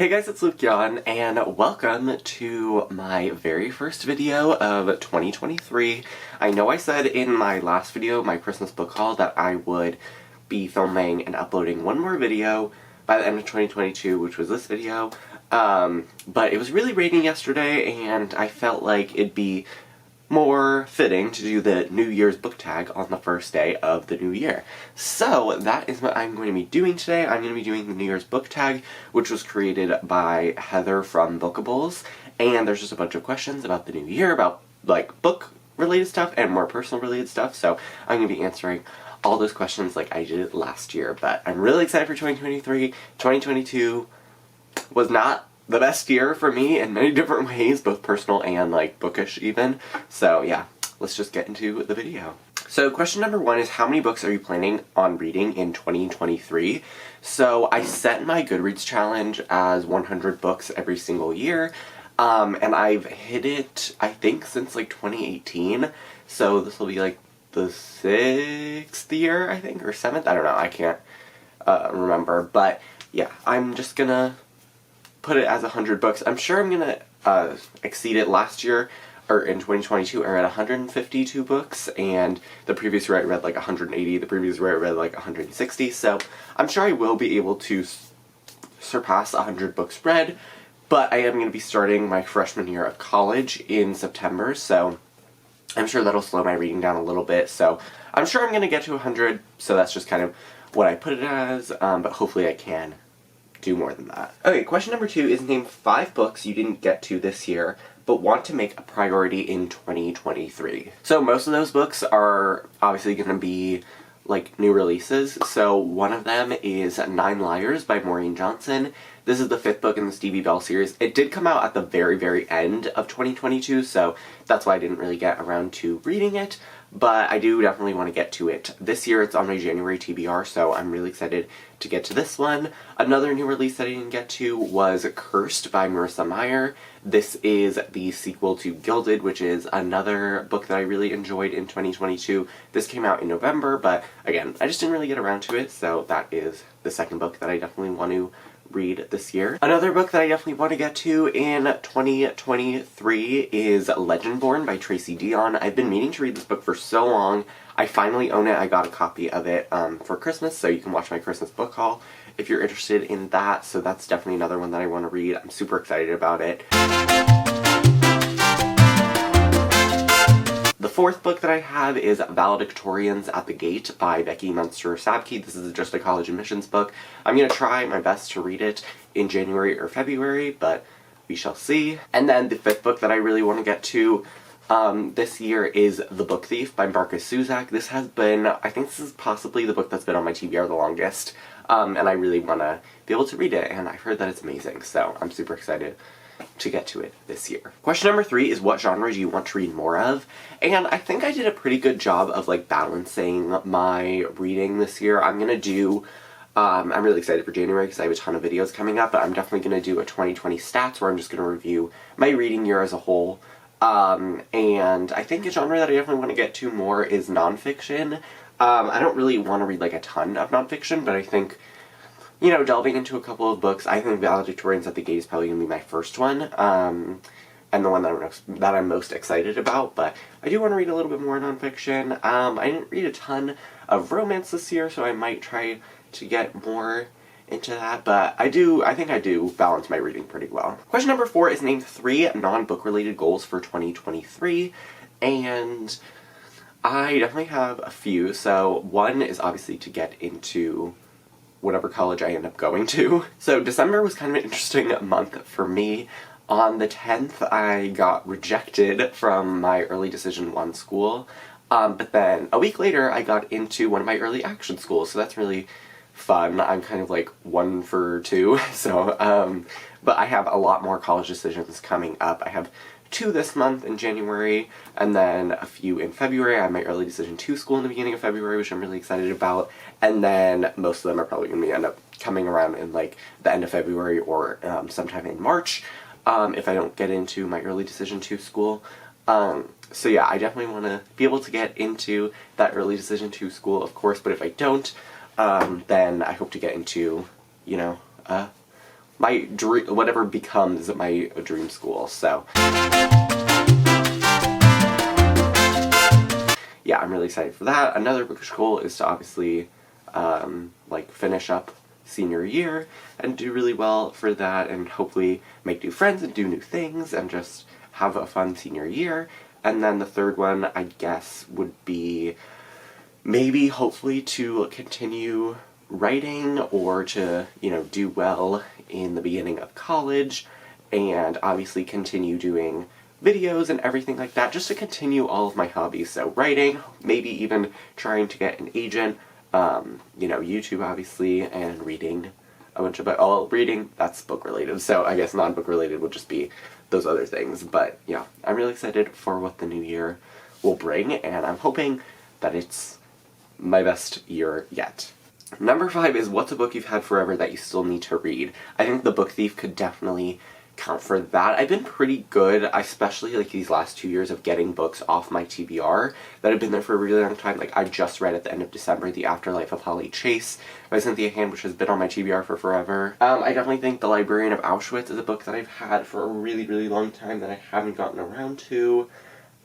Hey guys, it's Luke Yon, and welcome to my very first video of 2023. I know I said in my last video, my Christmas book haul, that I would be filming and uploading one more video by the end of 2022, which was this video, but it was really raining yesterday, and I felt like it'd be more fitting to do the New Year's book tag on the first day of the new year. So that is what I'm going to be doing today. I'm going to be doing the New Year's book tag, which was created by Heather from Bookables, and there's just a bunch of questions about the new year, about like book related stuff and more personal related stuff, so I'm going to be answering all those questions like I did last year. But I'm really excited for 2023. 2022 was not the best year for me in many different ways, both personal and like bookish even. So yeah, let's just get into the video. So question number one is, how many books are you planning on reading in 2023? So I set my Goodreads challenge as 100 books every single year, and I've hit it, I think, since like 2018. So this will be like the 6th year, I think, or 7th? I don't know, I can't remember. But yeah, I'm just gonna put it as 100 books. I'm sure I'm gonna exceed it. Last year, or in 2022, I read 152 books, and the previous year I read like 180, the previous year I read like 160, so I'm sure I will be able to surpass 100 books read, but I am going to be starting my freshman year of college in September, so I'm sure that'll slow my reading down a little bit, so I'm sure I'm going to get to 100, so that's just kind of what I put it as, but hopefully I can do more than that. Okay, question number 2 is, name 5 books you didn't get to this year but want to make a priority in 2023. So most of those books are obviously going to be like new releases. So one of them is 9 Liars by Maureen Johnson. This is the 5th book in the Stevie Bell series. It did come out at the very end of 2022, so that's why I didn't really get around to reading it, but I do definitely want to get to it. This year it's on my January TBR, so I'm really excited to get to this one. Another new release that I didn't get to was Cursed by Marissa Meyer. This is the sequel to Gilded, which is another book that I really enjoyed in 2022. This came out in November, but again, I just didn't really get around to it, so that is the second book that I definitely want to read this year. Another book that I definitely want to get to in 2023 is Legendborn by Tracy Deonn. I've been meaning to read this book for so long. I finally own it. I got a copy of it for Christmas, so you can watch my Christmas book haul if you're interested in that. So that's definitely another one that I want to read. I'm super excited about it. The 4th book that I have is Valedictorians at the Gate by Becky Munster-Sabke. This is just a college admissions book. I'm going to try my best to read it in January or February, but we shall see. And then the 5th book that I really want to get to this year is The Book Thief by Marcus Zusak. This has been, I think this is possibly the book that's been on my TBR the longest, and I really want to be able to read it, and I've heard that it's amazing, so I'm super excited to get to it this year. Question number 3 is, what genre do you want to read more of? And I think I did a pretty good job of like balancing my reading this year. I'm gonna do, I'm really excited for January because I have a ton of videos coming up, but I'm definitely gonna do a 2020 stats where I'm just gonna review my reading year as a whole. And I think a genre that I definitely want to get to more is nonfiction. I don't really want to read like a ton of nonfiction, but I think, you know, delving into a couple of books, I think Valedictorians at the Gate is probably going to be my first one, and the one that I'm most excited about, but I do want to read a little bit more nonfiction. I didn't read a ton of romance this year, so I might try to get more into that, but I think I do balance my reading pretty well. Question number 4 is, name 3 non-book related goals for 2023, and I definitely have a few. So one is obviously to get into whatever college I end up going to. So December was kind of an interesting month for me. On the 10th, I got rejected from my early decision 1 school, but then a week later I got into one of my early action schools, so that's really fun. I'm kind of like 1 for 2, so, but I have a lot more college decisions coming up. I have 2 this month in January, and then a few in February. I have my early decision 2 school in the beginning of February, which I'm really excited about, and then most of them are probably going to end up coming around in like the end of February or sometime in March, if I don't get into my early decision 2 school. So yeah, I definitely want to be able to get into that early decision 2 school, of course, but if I don't, then I hope to get into, you know, my dream, whatever becomes my dream school, so. Yeah, I'm really excited for that. Another bookish goal is to obviously, like, finish up senior year and do really well for that, and hopefully make new friends and do new things and just have a fun senior year. And then the third one, I guess, would be maybe hopefully to continue writing or to, you know, do well in the beginning of college, and obviously continue doing videos and everything like that, just to continue all of my hobbies. So writing, maybe even trying to get an agent, you know, YouTube obviously, and reading a bunch of books. Oh, reading, that's book related, so I guess non-book related would just be those other things. But yeah, I'm really excited for what the new year will bring, and I'm hoping that it's my best year yet. Number 5 is, what's a book you've had forever that you still need to read? I think The Book Thief could definitely count for that. I've been pretty good, especially like these last 2 years, of getting books off my TBR that have been there for a really long time. Like, I just read at the end of December The Afterlife of Holly Chase by Cynthia Hand, which has been on my TBR for forever. I definitely think The Librarian of Auschwitz is a book that I've had for a really, really long time that I haven't gotten around to.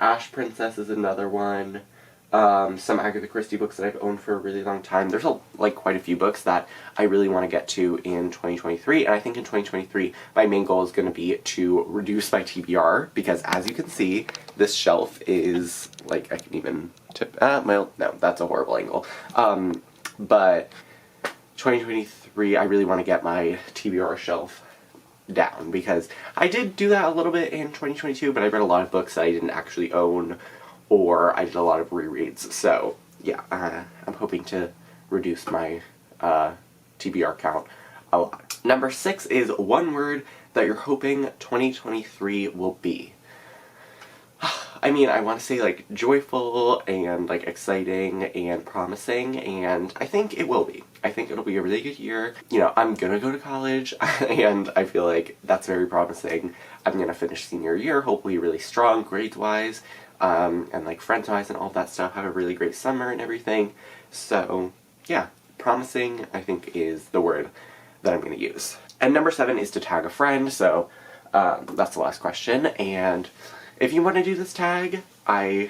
Ash Princess is another one. Some Agatha Christie books that I've owned for a really long time. There's quite a few books that I really want to get to in 2023, and I think in 2023 my main goal is going to be to reduce my TBR, because as you can see, this shelf is, like, I can even tip, well, no, that's a horrible angle. But 2023, I really want to get my TBR shelf down, because I did do that a little bit in 2022, but I read a lot of books that I didn't actually own, or I did a lot of rereads. So yeah, I'm hoping to reduce my TBR count a lot. Number 6 is one word that you're hoping 2023 will be. I mean, I want to say, like, joyful and, like, exciting and promising, and I think it will be. I think it'll be a really good year. You know, I'm gonna go to college, and I feel like that's very promising. I'm gonna finish senior year, hopefully really strong grades-wise, and, like, friends-wise and all that stuff, have a really great summer and everything. So, yeah, promising, I think, is the word that I'm gonna use. And number 7 is to tag a friend, so, that's the last question, and if you want to do this tag, I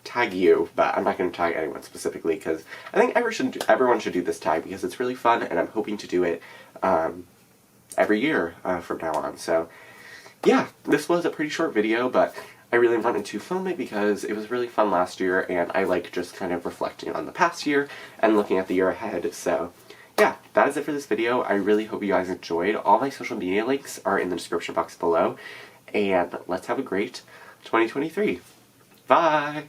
tag you, but I'm not going to tag anyone specifically, because I think everyone should do this tag, because it's really fun, and I'm hoping to do it, every year, from now on. So, yeah, this was a pretty short video, but I really wanted to film it because it was really fun last year, and I like just kind of reflecting on the past year and looking at the year ahead. So yeah, that is it for this video. I really hope you guys enjoyed. All my social media links are in the description box below, and let's have a great 2023. Bye!